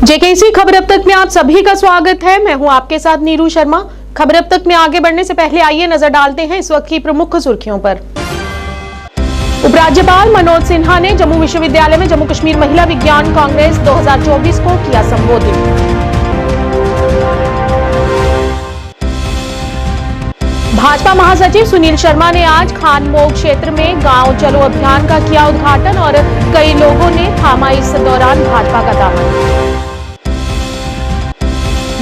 JKC खबर अब तक में आप सभी का स्वागत है। मैं हूं आपके साथ नीरू शर्मा। खबर अब तक में आगे बढ़ने से पहले आइए नजर डालते हैं इस वक्त की प्रमुख सुर्खियों पर। उपराज्यपाल मनोज सिन्हा ने जम्मू विश्वविद्यालय में जम्मू कश्मीर महिला विज्ञान कांग्रेस 2024 को किया संबोधित। भाजपा महासचिव सुनील शर्मा ने आज खानमोग क्षेत्र में गांव चलो अभियान का किया उद्घाटन और कई लोगों ने थामा इस दौरान भाजपा का दामन।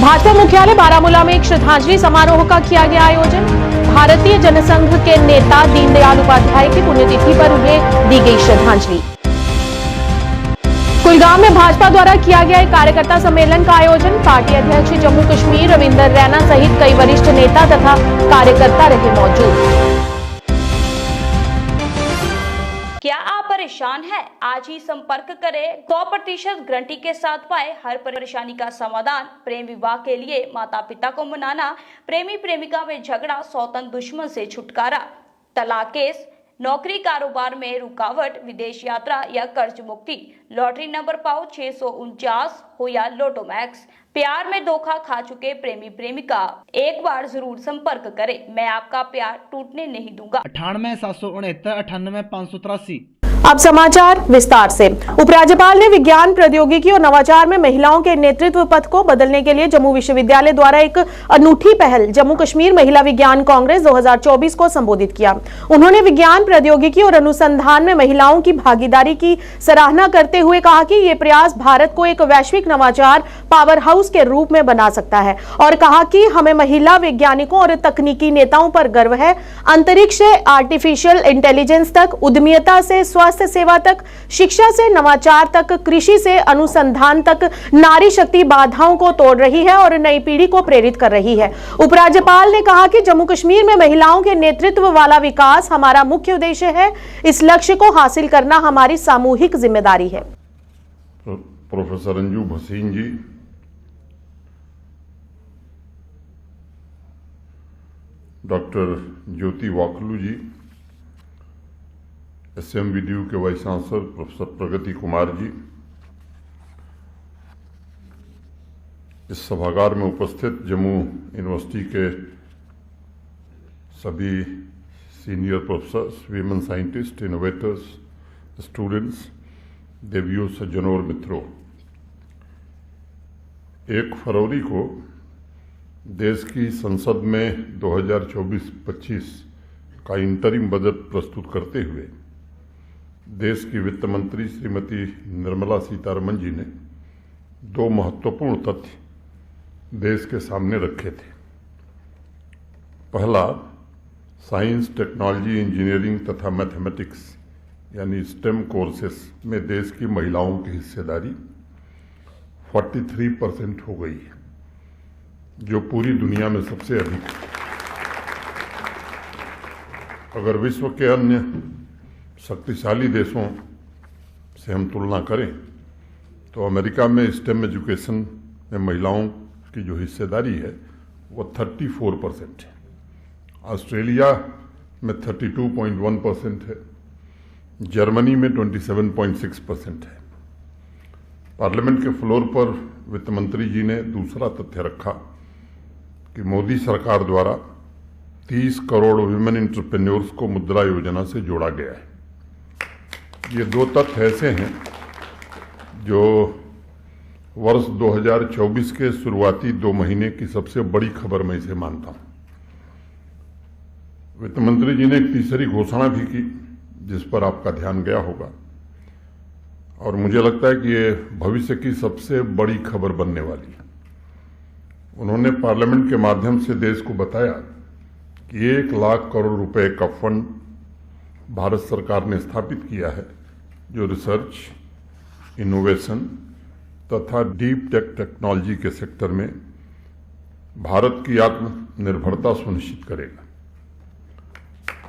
भाजपा मुख्यालय बारामूला में एक श्रद्धांजलि समारोह का किया गया आयोजन। भारतीय जनसंघ के नेता दीनदयाल उपाध्याय की पुण्यतिथि पर उन्हें दी गई श्रद्धांजलि। कुलगाम में भाजपा द्वारा किया गया एक कार्यकर्ता सम्मेलन का आयोजन। पार्टी अध्यक्ष जम्मू कश्मीर रविंदर रैना सहित कई वरिष्ठ नेता तथा कार्यकर्ता रहे मौजूद। क्या आप परेशान हैं? आज ही संपर्क करें। 100% गारंटी के साथ पाए हर परेशानी का समाधान। प्रेम विवाह के लिए माता पिता को मनाना, प्रेमी प्रेमिका में झगड़ा, सौतन दुश्मन से छुटकारा, तलाक केस, नौकरी कारोबार में रुकावट, विदेश यात्रा या कर्ज मुक्ति, लॉटरी नंबर पाओ 649 हो या लोटो मैक्स, प्यार में धोखा खा चुके प्रेमी प्रेमिका, एक बार जरूर संपर्क करें। मैं आपका प्यार टूटने नहीं दूंगा। 98 769 98 583। अब समाचार विस्तार से। उपराज्यपाल ने विज्ञान प्रौद्योगिकी और नवाचार में महिलाओं के नेतृत्व पथ को बदलने के लिए जम्मू विश्वविद्यालय द्वारा एक अनूठी पहल जम्मू कश्मीर महिला विज्ञान कांग्रेस 2024 को संबोधित किया। उन्होंने विज्ञान प्रौद्योगिकी और अनुसंधान में महिलाओं की भागीदारी की सराहना करते हुए कहा कि ये प्रयास भारत को एक वैश्विक नवाचार पावर हाउस के रूप में बना सकता है और कहा कि हमें महिला वैज्ञानिकों और तकनीकी नेताओं पर गर्व है। अंतरिक्ष से आर्टिफिशियल इंटेलिजेंस तक, उद्यमिता से स्वास्थ्य सेवा तक, शिक्षा से नवाचार तक, कृषि से अनुसंधान तक नारी शक्ति बाधाओं को तोड़ रही है और नई पीढ़ी को प्रेरित कर रही है। उपराज्यपाल ने कहा कि जम्मू कश्मीर में महिलाओं के नेतृत्व वाला विकास हमारा मुख्य उद्देश्य है। इस लक्ष्य को हासिल करना हमारी सामूहिक जिम्मेदारी है। प्रोफेसर अंजू भसीन जी, डॉक्टर ज्योति वाकलू जी, SMVDU के वाइस चांसलर प्रोफेसर प्रगति कुमार जी, इस सभागार में उपस्थित जम्मू यूनिवर्सिटी के सभी senior professors, women scientist, innovators, students, देवियों, सज्जनों और मित्रों, 1 फरवरी को देश की संसद में 2024-25 का इंटरिम बजट प्रस्तुत करते हुए देश की वित्त मंत्री श्रीमती निर्मला सीतारमण जी ने 2 महत्वपूर्ण तथ्य देश के सामने रखे थे। पहला, साइंस, टेक्नोलॉजी, इंजीनियरिंग तथा मैथमेटिक्स यानी स्टेम कोर्सेस में देश की महिलाओं की हिस्सेदारी 43% हो गई है, जो पूरी दुनिया में सबसे अधिक है। अगर विश्व के अन्य शक्तिशाली देशों से हम तुलना करें तो अमेरिका में स्टेम एजुकेशन में महिलाओं की जो हिस्सेदारी है वो 34% है, ऑस्ट्रेलिया में 32.1% है, जर्मनी में 27.6% है। पार्लियामेंट के फ्लोर पर वित्त मंत्री जी ने दूसरा तथ्य रखा कि मोदी सरकार द्वारा 30 करोड़ विमेन एंटरप्रेन्योर्स को मुद्रा योजना से जोड़ा गया है। ये 2 तथ्य ऐसे हैं जो वर्ष 2024 के शुरुआती 2 महीने की सबसे बड़ी खबर मैं इसे मानता हूं। वित्त मंत्री जी ने एक तीसरी घोषणा भी की जिस पर आपका ध्यान गया होगा और मुझे लगता है कि ये भविष्य की सबसे बड़ी खबर बनने वाली है। उन्होंने पार्लियामेंट के माध्यम से देश को बताया कि 1 लाख करोड़ रुपए का फंड भारत सरकार ने स्थापित किया है जो रिसर्च, इनोवेशन तथा डीप टेक टेक्नोलॉजी के सेक्टर में भारत की आत्मनिर्भरता सुनिश्चित करेगा।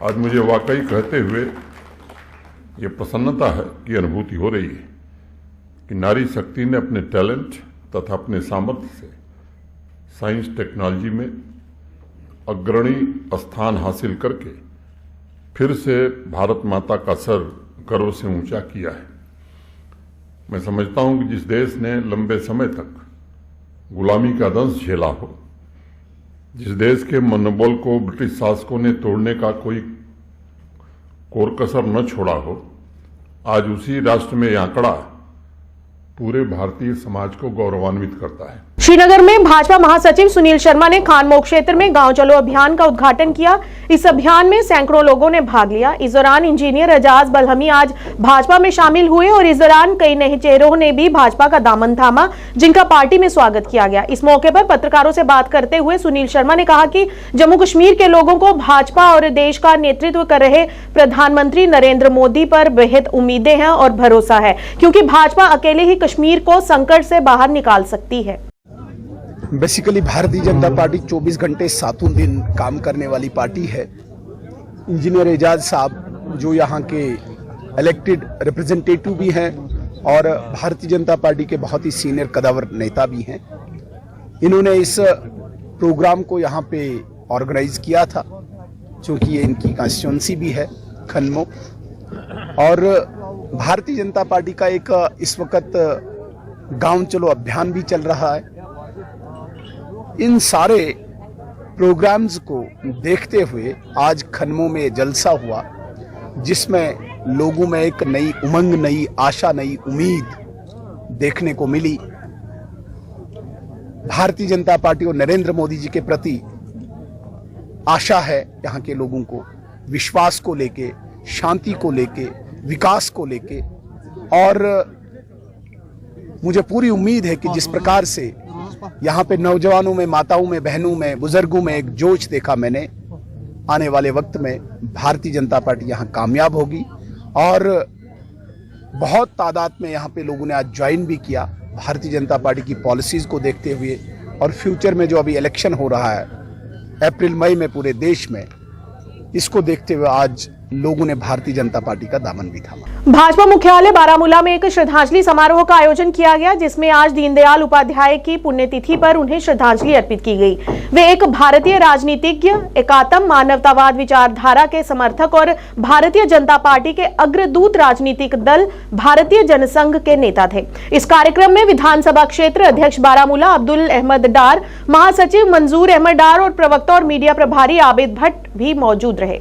आज मुझे वाकई कहते हुए ये प्रसन्नता है कि अनुभूति हो रही है कि नारी शक्ति ने अपने टैलेंट तथा अपने सामर्थ्य से साइंस टेक्नोलॉजी में अग्रणी स्थान हासिल करके फिर से भारत माता का सर गर्व से ऊंचा किया है। मैं समझता हूं कि जिस देश ने लंबे समय तक गुलामी का दंश झेला हो, जिस देश के मनोबल को ब्रिटिश शासकों ने तोड़ने का कोई कोर कसर न छोड़ा हो, आज उसी राष्ट्र में यह आंकड़ा पूरे भारतीय समाज को गौरवान्वित करता है। श्रीनगर में भाजपा महासचिव सुनील शर्मा ने खानमो क्षेत्र में गांव चलो अभियान का उद्घाटन किया। इस अभियान में सैकड़ों लोगों ने भाग लिया। इस दौरान इंजीनियर एजाज बलहमी आज भाजपा में शामिल हुए और इस दौरान कई नए चेहरों ने भी भाजपा का दामन थामा, जिनका पार्टी में स्वागत किया गया। इस मौके पर पत्रकारों से बात करते हुए सुनील शर्मा ने कहा कि जम्मू कश्मीर के लोगों को भाजपा और देश का नेतृत्व कर रहे प्रधानमंत्री नरेंद्र मोदी पर बेहद उम्मीदें हैं और भरोसा है, क्योंकि भाजपा अकेले ही कश्मीर को संकट से बाहर निकाल सकती है। बेसिकली भारतीय जनता पार्टी 24 घंटे 7 दिन काम करने वाली पार्टी है। इंजीनियर एजाज साहब जो यहाँ के इलेक्टेड रिप्रेजेंटेटिव भी हैं और भारतीय जनता पार्टी के बहुत ही सीनियर कदावर नेता भी हैं, इन्होंने इस प्रोग्राम को यहाँ पे ऑर्गेनाइज किया था, क्योंकि ये इनकी कॉन्स्टिट्यूंसी भी है खनमो। और भारतीय जनता पार्टी का एक इस वक्त गांव चलो अभियान भी चल रहा है। इन सारे प्रोग्राम्स को देखते हुए आज खनमो में जलसा हुआ, जिसमें लोगों में एक नई उमंग, नई आशा, नई उम्मीद देखने को मिली। भारतीय जनता पार्टी और नरेंद्र मोदी जी के प्रति आशा है यहाँ के लोगों को, विश्वास को लेके, शांति को लेके, विकास को लेके। और मुझे पूरी उम्मीद है कि जिस प्रकार से यहाँ पे नौजवानों में, माताओं में, बहनों में, बुजुर्गों में एक जोश देखा मैंने, आने वाले वक्त में भारतीय जनता पार्टी यहाँ कामयाब होगी। और बहुत तादाद में यहाँ पे लोगों ने आज ज्वाइन भी किया भारतीय जनता पार्टी की पॉलिसीज को देखते हुए। और फ्यूचर में जो अभी इलेक्शन हो रहा है अप्रैल मई में पूरे देश में, इसको देखते हुए आज लोगों ने भारतीय जनता पार्टी का दामन भी थामा। भाजपा मुख्यालय बारामूला में एक श्रद्धांजलि समारोह का आयोजन किया गया, जिसमें आज दीनदयाल उपाध्याय की पुण्यतिथि पर उन्हें श्रद्धांजलि अर्पित की गई। वे एक भारतीय राजनीतिज्ञ, एकात्म मानवतावाद विचारधारा के समर्थक और भारतीय जनता पार्टी के अग्रदूत राजनीतिक दल भारतीय जनसंघ के नेता थे। इस कार्यक्रम में विधानसभा क्षेत्र अध्यक्ष बारामूला अब्दुल अहमद डार, महासचिव मंजूर अहमद डार और प्रवक्ता और मीडिया प्रभारी आबिद भट्ट भी मौजूद रहे।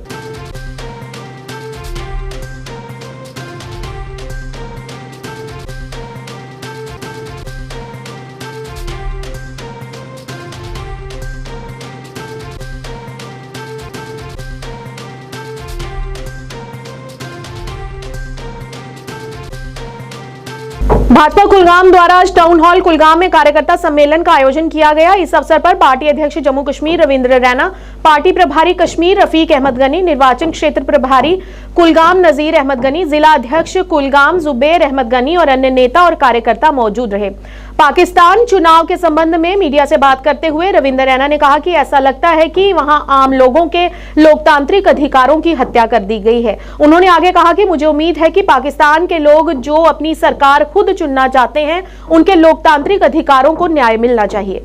भाजपा कुलगाम द्वारा आज टाउन हॉल कुलगाम में कार्यकर्ता सम्मेलन का आयोजन किया गया। इस अवसर पर पार्टी अध्यक्ष जम्मू कश्मीर रविंद्र रैना, पार्टी प्रभारी कश्मीर रफीक अहमद गनी, निर्वाचन क्षेत्र प्रभारी कुलगाम नजीर अहमद गनी, जिला अध्यक्ष कुलगाम जुबेर अहमद गनी और अन्य नेता और कार्यकर्ता मौजूद रहे। पाकिस्तान चुनाव के संबंध में मीडिया से बात करते हुए रविंद्र रैना ने कहा कि ऐसा लगता है कि वहां आम लोगों के लोकतांत्रिक अधिकारों की हत्या कर दी गई है। उन्होंने आगे कहा कि मुझे उम्मीद है कि पाकिस्तान के लोग जो अपनी सरकार खुद चुनना चाहते हैं, उनके लोकतांत्रिक अधिकारों को न्याय मिलना चाहिए।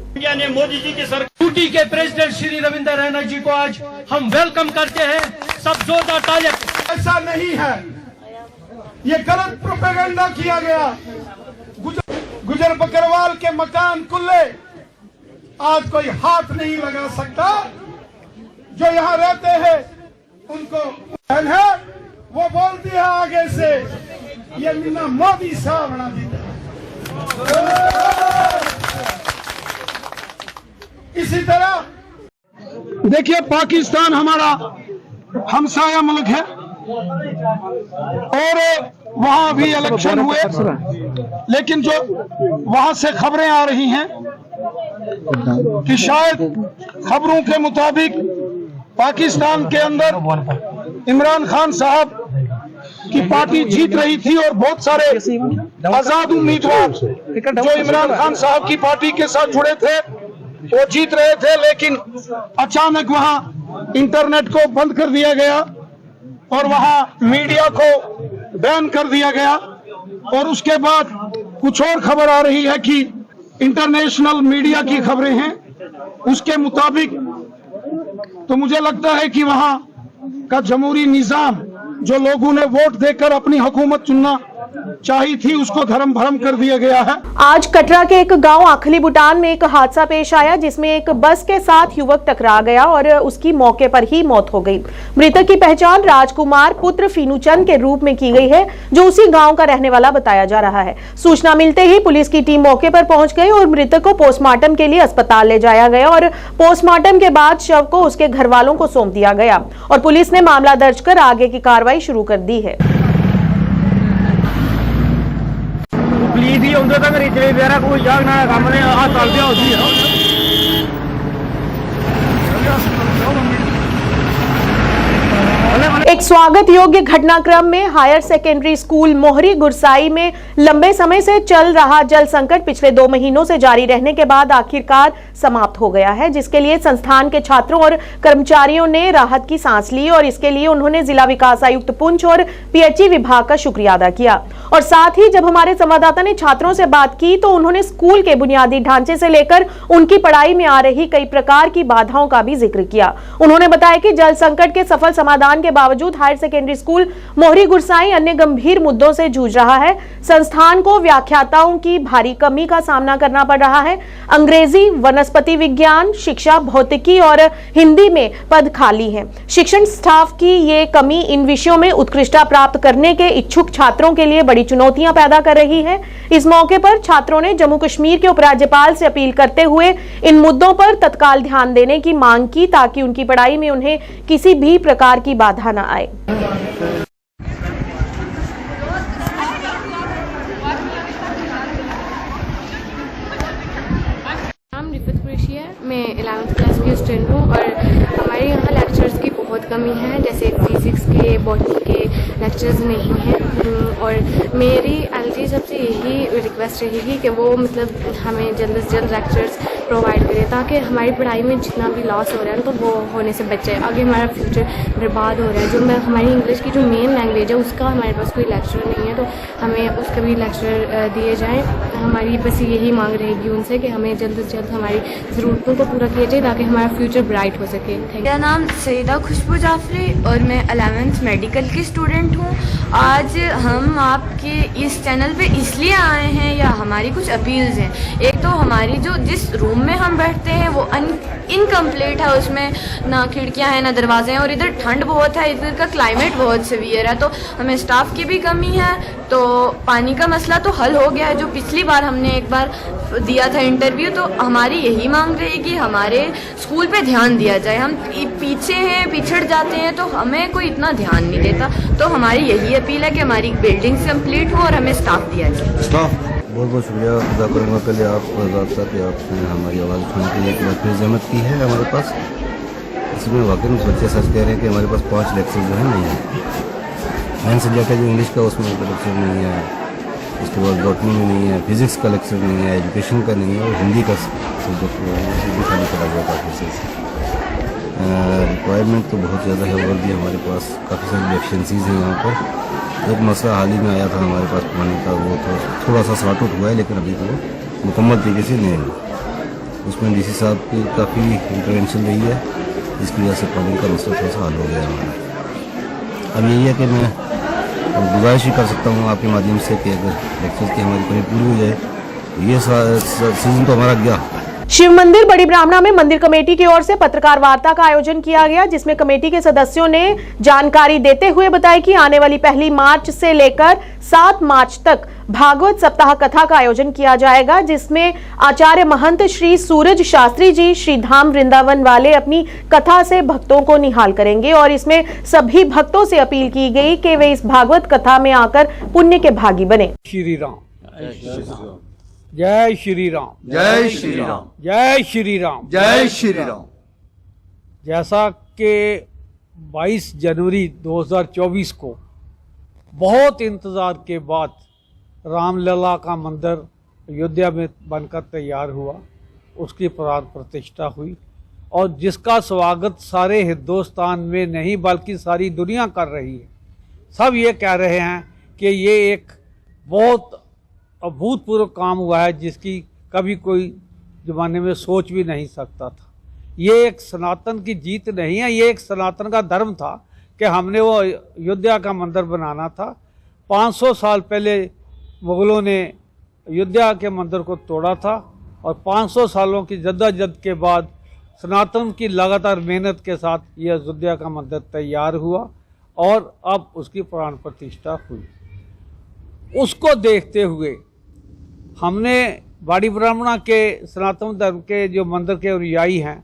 मोदी जी की सरकार के प्रेसिडेंट श्री रविंद्र रैना जी को आज हम वेलकम करते हैं। सब जोरदार तालियां। ऐसा नहीं है, ये गलत प्रोपेगेंडा किया गया। गुजर बकरवाल के मकान कुल्ले आज कोई हाथ नहीं लगा सकता। जो यहाँ रहते हैं उनको है, वो बोलती है आगे से ये मीना मोदी साहब बना देता। इसी तरह देखिए, पाकिस्तान हमारा हमसाया मुल्क है और वहां भी इलेक्शन हुए, लेकिन जो वहां से खबरें आ रही हैं कि शायद खबरों के मुताबिक पाकिस्तान के अंदर इमरान खान साहब की पार्टी जीत रही थी और बहुत सारे आजाद उम्मीदवार जो इमरान खान साहब की पार्टी के साथ जुड़े थे वो जीत रहे थे, लेकिन अचानक वहां इंटरनेट को बंद कर दिया गया और वहां मीडिया को बैन कर दिया गया। और उसके बाद कुछ और खबर आ रही है कि इंटरनेशनल मीडिया की खबरें हैं उसके मुताबिक, तो मुझे लगता है कि वहां का जमहूरी निजाम जो लोगों ने वोट देकर अपनी हुकूमत चुनना चाही थी उसको धर्म भरम कर दिया गया है। आज कटरा के एक गांव आखली बुटान में एक हादसा पेश आया जिसमें एक बस के साथ युवक टकरा गया और उसकी मौके पर ही मौत हो गई। मृतक की पहचान राजकुमार पुत्र फीनूचंद के रूप में की गई है, जो उसी गांव का रहने वाला बताया जा रहा है। सूचना मिलते ही पुलिस की टीम मौके पर पहुंच गई और मृतक को पोस्टमार्टम के लिए अस्पताल ले जाया गया और पोस्टमार्टम के बाद शव को उसके घर वालों को सौंप दिया गया और पुलिस ने मामला दर्ज कर आगे की कार्रवाई शुरू कर दी है। पुलिस ही उनके तक रिचले बेरा कोई जागना है सामने आ चल दिया होती है। एक स्वागत योग्य घटनाक्रम में हायर सेकेंडरी स्कूल मोहरी गुरसाई में लंबे समय से चल रहा जल संकट पिछले 2 महीनों से जारी रहने के बाद आखिरकार समाप्त हो गया है, जिसके लिए संस्थान के छात्रों और कर्मचारियों ने राहत की सांस ली और इसके लिए उन्होंने जिला विकास आयुक्त पुंछ और पीएचई विभाग का शुक्रिया अदा किया। और साथ ही जब हमारे संवाददाता ने छात्रों से बात की तो उन्होंने स्कूल के बुनियादी ढांचे से लेकर उनकी पढ़ाई में आ रही कई प्रकार की बाधाओं का भी जिक्र किया। उन्होंने बताया कि जल संकट के सफल समाधान के बावजूद हायर सेकेंडरी स्कूल मोहरी गुरसाई अन्य गंभीर मुद्दों से जूझ रहा है। संस्थान को व्याख्याताओं की भारी कमी का सामना करना पड़ रहा है। अंग्रेजी, वनस्पति विज्ञान, शिक्षा, भौतिकी और हिंदी में पद खाली हैं। शिक्षण स्टाफ की ये कमी इन विषयों में उत्कृष्टता प्राप्त करने के इच्छुक छात्रों के लिए बड़ी चुनौतियां पैदा कर रही है। इस मौके पर छात्रों ने जम्मू कश्मीर के उपराज्यपाल से अपील करते हुए इन मुद्दों पर तत्काल ध्यान देने की मांग की ताकि उनकी पढ़ाई में उन्हें किसी भी प्रकार की बाधा न आए। नाम रिफत कुरैशी है, मैं 11th क्लास की स्टूडेंट हूँ और हमारे यहाँ लेक्चर्स की बहुत कमी है, जैसे फिजिक्स के, बॉटनी के लेक्चर्स नहीं हैं। और मेरी एलटी सबसे यही रिक्वेस्ट रहेगी कि वो मतलब हमें जल्द से जल्द लेक्चर्स प्रोवाइड करें ताकि हमारी पढ़ाई में जितना भी लॉस हो रहा है तो वो होने से बचे। आगे हमारा फ्यूचर बर्बाद हो रहा है। जो हमारी इंग्लिश की जो मेन लैंग्वेज है उसका हमारे पास कोई लेक्चर नहीं है, तो हमें उसका भी लेक्चर दिए जाएँ। हमारी बस यही मांग रहेगी उनसे कि हमें जल्द से जल्द हमारी ज़रूरतों को पूरा किया जाए ताकि हमारा फ्यूचर ब्राइट हो सके। मेरा नाम सईदा खुशबू जाफरी और मैं 11th मेडिकल की स्टूडेंट हूँ। आज हम आपके इस चैनल पे इसलिए आए हैं या हमारी कुछ अपील्स हैं। एक तो हमारी जो जिस रूम में हम बैठते हैं वो इनकम्प्लीट है, उसमें ना खिड़कियां हैं ना दरवाजे हैं और इधर ठंड बहुत है, इधर का क्लाइमेट बहुत सीवियर है, तो हमें स्टाफ की भी कमी है। तो पानी का मसला तो हल हो गया है, जो पिछली बार हमने एक बार दिया था इंटरव्यू, तो हमारी यही मांग रहेगी हमारे स्कूल पे ध्यान दिया जाए। हम पीछे हैं, पिछड़ जाते हैं, तो हमें कोई इतना ध्यान नहीं देता। तो हमारी यही अपील है कि हमारी बिल्डिंग कंप्लीट हो और हमें स्टाफ दिया जाए। बहुत बहुत शुक्रिया अदा करूँगा पहले आप आज़ाद साहब कि आपने हमारी आवाज़ सुनने के लिए एक बार फिर जहमत की है हमारे पास। इसमें वाकई में बच्चे सच कह रहे हैं कि हमारे पास 5 लेक्चर जो है नहीं है। मेन सब्जेक्ट है जो इंग्लिश का, उसमें लेक्चर नहीं है। उसके बाद बॉटनी में नहीं है, फिजिक्स का लेक्चर नहीं है, एजुकेशन का नहीं है और हिंदी का सब्जेक्ट भी खाली करा गया काफ़ी से। रिक्वायरमेंट तो बहुत ज़्यादा है और भी हमारे पास काफ़ी सारी डेफिशिएंसीज़ हैं यहाँ पर। एक मसला हाल ही में आया था हमारे पास पानी का, वो तो थोड़ा सा सॉर्ट आउट हुआ है लेकिन अभी तो मुकम्मल तरीके से नहीं है। उसमें डीसी साहब की काफ़ी इंटरवेंशन रही है, जिसकी वजह से पानी का मसला थोड़ा सा हल हो गया हमारा। अब यही है कि मैं गुजारिश ही कर सकता हूँ आपके माध्यम से कि अगर लेक्चर की हमारी कमी पूरी हो जाए। ये सीजन तो हमारा गया। शिव मंदिर बड़ी ब्राह्मणा में मंदिर कमेटी की ओर से पत्रकार वार्ता का आयोजन किया गया, जिसमें कमेटी के सदस्यों ने जानकारी देते हुए बताया कि आने वाली 1 मार्च से लेकर 7 मार्च तक भागवत सप्ताह कथा का आयोजन किया जाएगा, जिसमें आचार्य महंत श्री सूरज शास्त्री जी श्री धाम वृंदावन वाले अपनी कथा से भक्तों को निहाल करेंगे और इसमें सभी भक्तों से अपील की गई कि वे इस भागवत कथा में आकर पुण्य के भागी बने। श्री राम, जय श्री राम, जय श्री राम, जय श्री राम, जय श्री राम। जैसा कि 22 जनवरी 2024 को बहुत इंतज़ार के बाद रामलला का मंदिर अयोध्या में बनकर तैयार हुआ, उसकी प्राण प्रतिष्ठा हुई और जिसका स्वागत सारे हिंदुस्तान में नहीं बल्कि सारी दुनिया कर रही है। सब ये कह रहे हैं कि ये एक बहुत अभूतपूर्व काम हुआ है जिसकी कभी कोई ज़माने में सोच भी नहीं सकता था। ये एक सनातन की जीत नहीं है, ये एक सनातन का धर्म था कि हमने वो अयोध्या का मंदिर बनाना था 500 साल पहले मुग़लों ने अयोध्या के मंदिर को तोड़ा था और 500 सालों की जद्दोजहद के बाद सनातन की लगातार मेहनत के साथ ये अयोध्या का मंदिर तैयार हुआ और अब उसकी प्राण प्रतिष्ठा हुई। उसको देखते हुए हमने बाड़ी ब्राह्मणा के सनातन धर्म के जो मंदिर के अनुयायी हैं,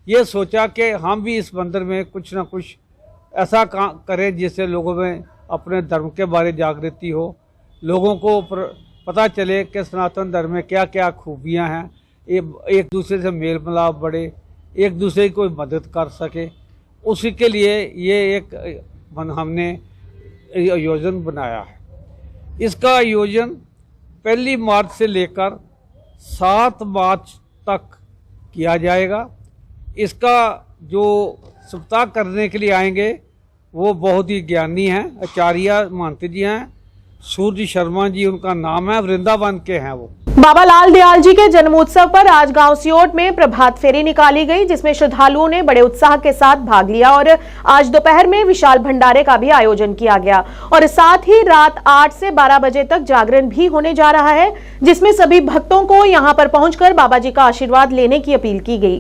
ये सोचा कि हम भी इस मंदिर में कुछ ना कुछ ऐसा काम करें जिससे लोगों में अपने धर्म के बारे जागृति हो, लोगों को पता चले कि सनातन धर्म में क्या क्या खूबियां हैं, एक दूसरे से मेल मिलाप बढ़े, एक दूसरे की कोई मदद कर सके। उसी के लिए ये एक हमने आयोजन बनाया है। इसका आयोजन 1 मार्च से लेकर 7 मार्च तक किया जाएगा। इसका जो सप्ताह करने के लिए आएंगे वो बहुत ही ज्ञानी हैं, आचार्य महंत जी हैं, सूर्य शर्मा जी उनका नाम है, वृंदावन के हैं वो। बाबा लाल दयाल जी के जन्मोत्सव पर आज गांव सियोट में प्रभात फेरी निकाली गई, जिसमें श्रद्धालुओं ने बड़े उत्साह के साथ भाग लिया और आज दोपहर में विशाल भंडारे का भी आयोजन किया गया और साथ ही रात 8 से 12 बजे तक जागरण भी होने जा रहा है, जिसमें सभी भक्तों को यहां पर पहुंचकर बाबा जी का आशीर्वाद लेने की अपील की गई।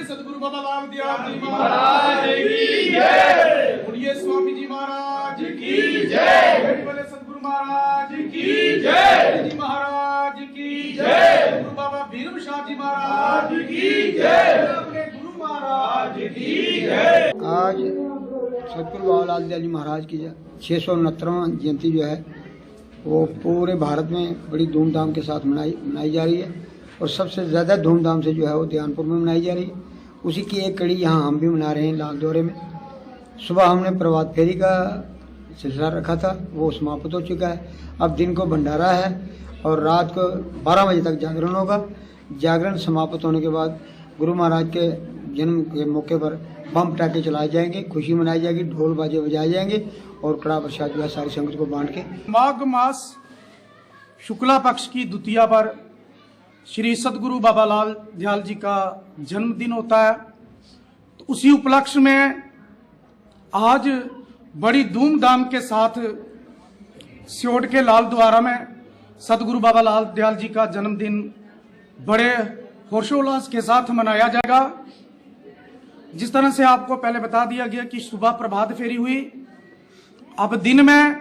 सदगुरु बाबा लाल दयाल जी महाराज की जय। बोलिए स्वामी जी महाराज की जय। बोले सदगुरु महाराज की जय। जी महाराज की जय। गुरु बाबा भीम शाह जी महाराज की जय। अपने गुरु महाराज की जय। आज सदगुरु बाबा लाल दयाल जी महाराज की 669वां जयंती जो है वो पूरे भारत में बड़ी धूमधाम के साथ मनाई जा रही है और सबसे ज़्यादा धूमधाम से जो है वो दयानपुर में मनाई जा रही है। उसी की एक कड़ी यहाँ हम भी मना रहे हैं लाल दौरे में। सुबह हमने प्रभात फेरी का सिलसिला रखा था, वो समाप्त हो चुका है। अब दिन को भंडारा है और रात को 12 बजे तक जागरण होगा। जागरण समाप्त होने के बाद गुरु महाराज के जन्म के मौके पर बम पटाखे चलाए जाएंगे, खुशी मनाई जाएगी, ढोल बाजे बजाए जाएंगे और कड़ा प्रसाद जो है सारी संगत को बांट के। माघ मास शुक्ला पक्ष की द्वितीया पर श्री सदगुरु बाबा लाल दयाल जी का जन्मदिन होता है, तो उसी उपलक्ष्य में आज बड़ी धूमधाम के साथ सियोट के लाल द्वारा में सदगुरु बाबा लाल दयाल जी का जन्मदिन बड़े हर्षोल्लास के साथ मनाया जाएगा। जिस तरह से आपको पहले बता दिया गया कि सुबह प्रभात फेरी हुई, अब दिन में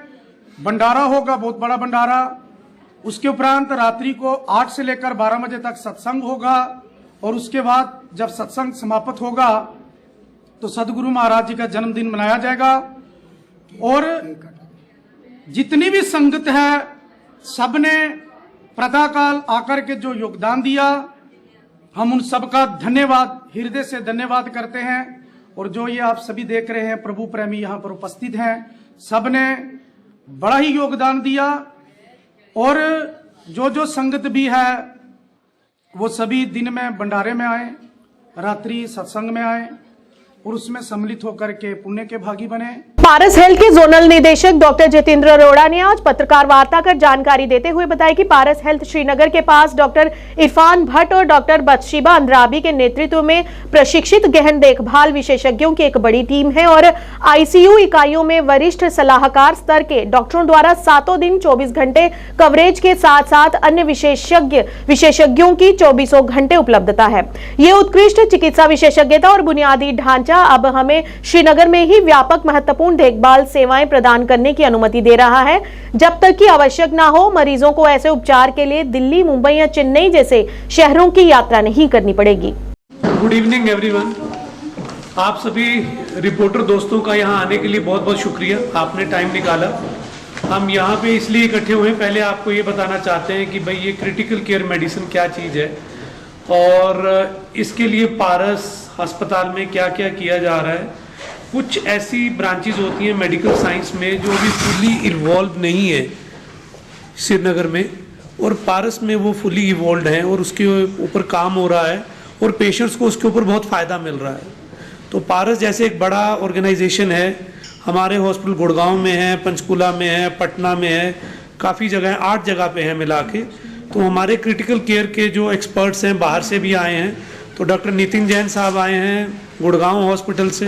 भंडारा होगा, बहुत बड़ा भंडारा। उसके उपरांत रात्रि को 8 से लेकर 12 बजे तक सत्संग होगा और उसके बाद जब सत्संग समाप्त होगा तो सदगुरु महाराज जी का जन्मदिन मनाया जाएगा। और जितनी भी संगत है सबने प्रातःकाल आकर के जो योगदान दिया, हम उन सबका धन्यवाद, हृदय से धन्यवाद करते हैं। और जो ये आप सभी देख रहे हैं प्रभु प्रेमी यहाँ पर उपस्थित हैं, सबने बड़ा ही योगदान दिया। और जो संगत भी है वो सभी दिन में भंडारे में आए, रात्रि सत्संग में आए और उसमें सम्मिलित होकर के पुण्य के भागी बने। पारस हेल्थ के जोनल निदेशक डॉक्टर जितेंद्र अरोड़ा ने आज पत्रकार वार्ता कर जानकारी देते हुए बताया कि पारस हेल्थ श्रीनगर के पास डॉक्टर इरफान भट्ट और डॉक्टर बदशीबा अंद्राबी के नेतृत्व में प्रशिक्षित गहन देखभाल विशेषज्ञों की एक बड़ी टीम है और आईसीयू इकाइयों में वरिष्ठ सलाहकार स्तर के डॉक्टरों द्वारा 7 दिन 24 घंटे कवरेज के साथ साथ अन्य विशेषज्ञों की 24 घंटे उपलब्धता है। ये उत्कृष्ट चिकित्सा विशेषज्ञता और बुनियादी ढांचा अब हमें श्रीनगर में ही व्यापक महत्वपूर्ण देखभाल सेवाएं प्रदान करने की अनुमति दे रहा है। जब तक कि आवश्यक ना हो, मरीजों को ऐसे उपचार के लिए दिल्ली, मुंबई या चेन्नई जैसे शहरों की यात्रा नहीं करनी पड़ेगी। Good evening everyone. आप सभी रिपोर्टर दोस्तों का यहाँ आने के लिए बहुत बहुत शुक्रिया, आपने टाइम निकाला। हम यहाँ पे इसलिए इकट्ठे हुए हैं, पहले आपको ये बताना चाहते हैं कि भाई ये क्रिटिकल केयर मेडिसिन क्या चीज़ है और इसके लिए पारस अस्पताल में क्या क्या किया जा रहा है। कुछ ऐसी ब्रांचेज होती हैं मेडिकल साइंस में जो अभी फुली इवॉल्व नहीं है श्रीनगर में, और पारस में वो फुली इवॉल्व है और उसके ऊपर काम हो रहा है और पेशेंट्स को उसके ऊपर बहुत फ़ायदा मिल रहा है। तो पारस जैसे एक बड़ा ऑर्गेनाइजेशन है, हमारे हॉस्पिटल गुड़गांव में है, पंचकुला में है, पटना में है, काफ़ी जगह है, 8 जगह पे है मिला के। तो हमारे क्रिटिकल केयर के जो एक्सपर्ट्स हैं बाहर से भी आए हैं। तो डॉक्टर नितिन जैन साहब आए हैं गुड़गांव हॉस्पिटल से,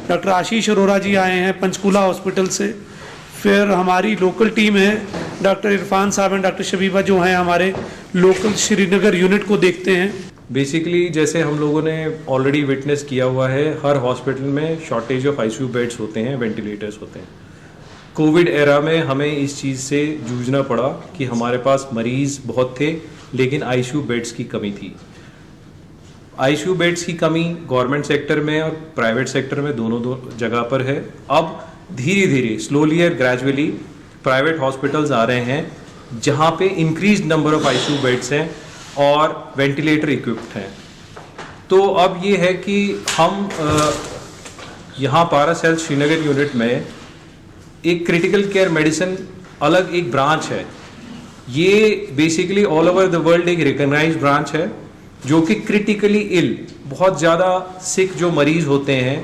डॉक्टर आशीष अरोरा जी आए हैं पंचकुला हॉस्पिटल से, फिर हमारी लोकल टीम है डॉक्टर इरफान साहब एंड डॉक्टर शबीबा जो हैं हमारे लोकल श्रीनगर यूनिट को देखते हैं। बेसिकली जैसे हम लोगों ने ऑलरेडी विटनेस किया हुआ है, हर हॉस्पिटल में शॉर्टेज ऑफ आईसीयू बेड्स होते हैं, वेंटिलेटर्स होते हैं। कोविड एरा में हमें इस चीज़ से जूझना पड़ा कि हमारे पास मरीज़ बहुत थे लेकिन आईसीयू बेड्स की कमी थी। आईसीयू बेड्स की कमी गवर्नमेंट सेक्टर में और प्राइवेट सेक्टर में दोनों जगह पर है। अब धीरे धीरे स्लोली और ग्रेजुअली प्राइवेट हॉस्पिटल्स आ रहे हैं जहाँ पे increase number of ICU beds हैं और वेंटिलेटर इक्विप्ड हैं। तो अब ये है कि हम यहाँ पारस हेल्थ श्रीनगर यूनिट में एक क्रिटिकल केयर मेडिसिन अलग एक ब्रांच है। ये basically all over the world एक रिकग्नाइज्ड ब्रांच है जो कि क्रिटिकली इल, बहुत ज़्यादा सिक जो मरीज होते हैं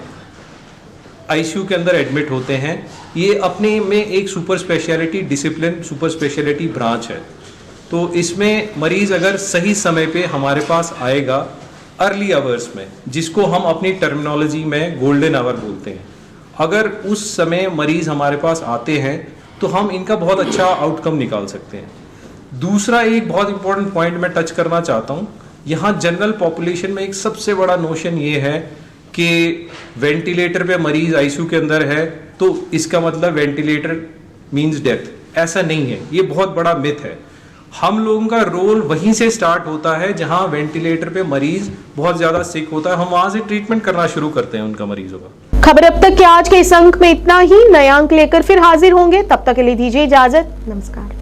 आईसीयू के अंदर एडमिट होते हैं, ये अपने में एक super speciality discipline, super speciality branch है। तो इसमें मरीज़ अगर सही समय पे हमारे पास आएगा अर्ली आवर्स में, जिसको हम अपनी टर्मिनोलॉजी में गोल्डन आवर बोलते हैं, अगर उस समय मरीज़ हमारे पास आते हैं तो हम इनका बहुत अच्छा आउटकम निकाल सकते हैं। दूसरा एक बहुत इंपॉर्टेंट पॉइंट मैं टच करना चाहता हूँ, यहाँ जनरल पॉपुलेशन में एक सबसे बड़ा नोशन ये है कि वेंटिलेटर पे मरीज आईसीयू के अंदर है तो इसका मतलब वेंटिलेटर मींस डेथ। ऐसा नहीं है, ये बहुत बड़ा मिथ है। हम लोगों का रोल वहीं से स्टार्ट होता है जहां वेंटिलेटर पे मरीज बहुत ज्यादा सिक होता है, हम वहां से ट्रीटमेंट करना शुरू करते हैं उनका मरीजों का। खबर अब तक के आज के इस अंक में इतना ही। नया अंक लेकर फिर हाजिर होंगे, तब तक के लिए दीजिए इजाजत। नमस्कार।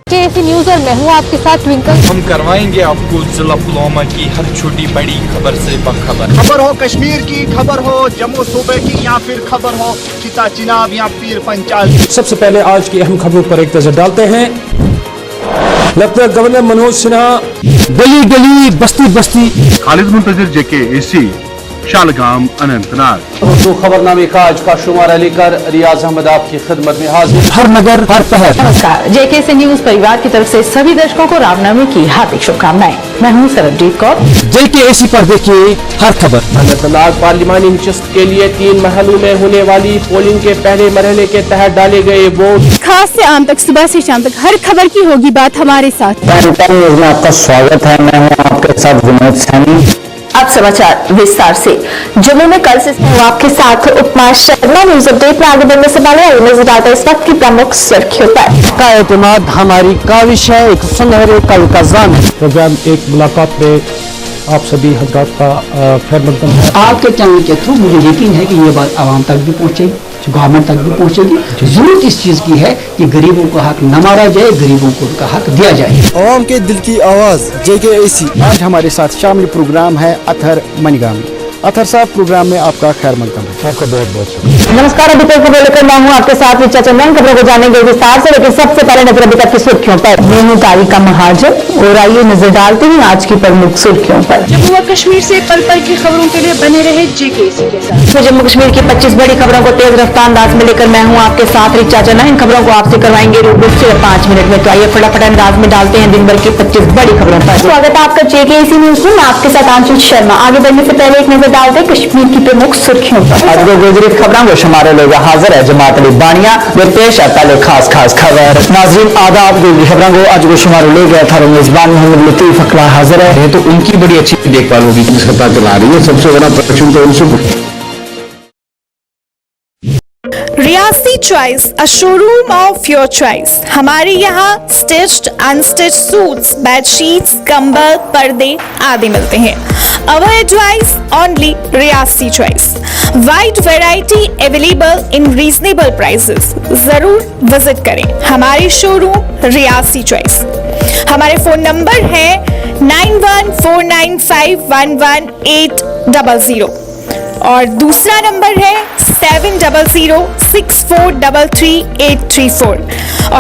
KAC न्यूज और मैं हूँ आपके साथ ट्विंकल। हम करवाएंगे आपको जिला पुलवामा की हर छोटी बड़ी खबर से बाखबर। खबर हो कश्मीर की, खबर हो जम्मू सूबे की, या फिर खबर हो चिता चिनाब या पीर पंचाल। सबसे पहले आज की अहम खबरों पर एक नजर डालते हैं। लेफ्टिनेंट गवर्नर मनोज सिन्हा गली गली बस्ती बस्ती खालिद मुंतजिर JK AC शालगाम अनंतनाग। तो खबरनामे का आज का शुमारा लेकर रियाज अहमद आपकी खिदमत में हाजिर। हर नगर हर पहर। नमस्कार, JKC न्यूज परिवार की तरफ से सभी दर्शकों को रामनवमी की हार्दिक शुभकामनाएं। मैं हूँ सरबजीत कौर। JKAC पर देखिए हर खबर। अनंतनाग पार्लिमानी नशिस्त के लिए 3 महलों में होने वाली पोलिंग के पहले मरहले के तहत डाले गए वोट। खास से आम तक, सुबह से शाम तक हर खबर की होगी बात हमारे साथ। आपका स्वागत है, मैं हूँ आपके साथ विनोद सैनी। अब समाचार विस्तार से। जम्मू में कल से आपके साथ उपमा शर्मा। न्यूज अपडेट में आगे बढ़ने से पहले नजर डालते हैं इस वक्त की प्रमुख सुर्खियों पर। का एतमाद हमारी काविश है, एक सुनहरे कल का जान। प्रोग्राम एक मुलाकात में आप सभी हजरात का खैर मकदम है। आपके चैनल के थ्रू मुझे यकीन है कि ये बात आवाम तक भी पहुंचेगी, गवर्नमेंट तक भी पहुंचेगी। जरूरत इस चीज की है कि गरीबों का हक न मारा जाए, गरीबों को उनका हक दिया जाए। आवाम के दिल की आवाज JKAC। आज हमारे साथ शामिल प्रोग्राम है अतहर मनीगामी। अतहर साहब, प्रोग्राम में आपका खैर मकदम है। आपका बहुत बहुत शुक्रिया। नमस्कार, अभी तक खबर लेकर मैं हूँ आपके साथ रिचा चंदन। खबरों को जानेंगे विस्तार से, लेकिन सबसे पहले नजर अभी तक की सुर्खियों पर। मैं तारिका महाजन और आइए नजर डालते हैं आज की प्रमुख सुर्खियों पर। जम्मू और कश्मीर से पल पल की खबरों के लिए बने रहे JKAC के साथ। तो जम्मू कश्मीर की 25 बड़ी खबरों को तेज रफ्तार अंदाज में लेकर मैं हूँ आपके साथ रिचा चंदन। इन खबरों को आपसे करवाएंगे रूबरू 5 मिनट में। तो आइए फटाफट अंदाज में डालते हैं दिन भर की 25 बड़ी खबरों पर। स्वागत है आपका JKAC न्यूज में, मैं आपके साथ आंचल शर्मा। आगे बढ़ने से पहले एक नजर डालते हैं कश्मीर की प्रमुख सुर्खियों पर। आज गुजरी खबरों को शुमारे लोग हाजिर है जमात अली बानिया वे पेश है पहले खास खास खबर। नाज़रीन आदाब, गुजरी खबरों को आज को शुमारे ले गया था मेजबान मोहम्मद लतीफ अकला हाजिर है। तो उनकी बड़ी अच्छी देखभाल होगी, सत्ता चला रही है, सबसे बड़ा प्रश्न तो उनसे Reasi choice, a showroom of your choice. हमारे यहाँ स्टिच्ड, अनस्टिच्ड सूट्स, बेडशीट्स, कंबल, पर्दे आदि मिलते हैं। Our advice only Reasi choice. Wide variety available in reasonable prices. जरूर विजिट करें हमारे शोरूम रियासी चॉइस। हमारे फोन नंबर है 9149511800 और दूसरा नंबर है 7006433834।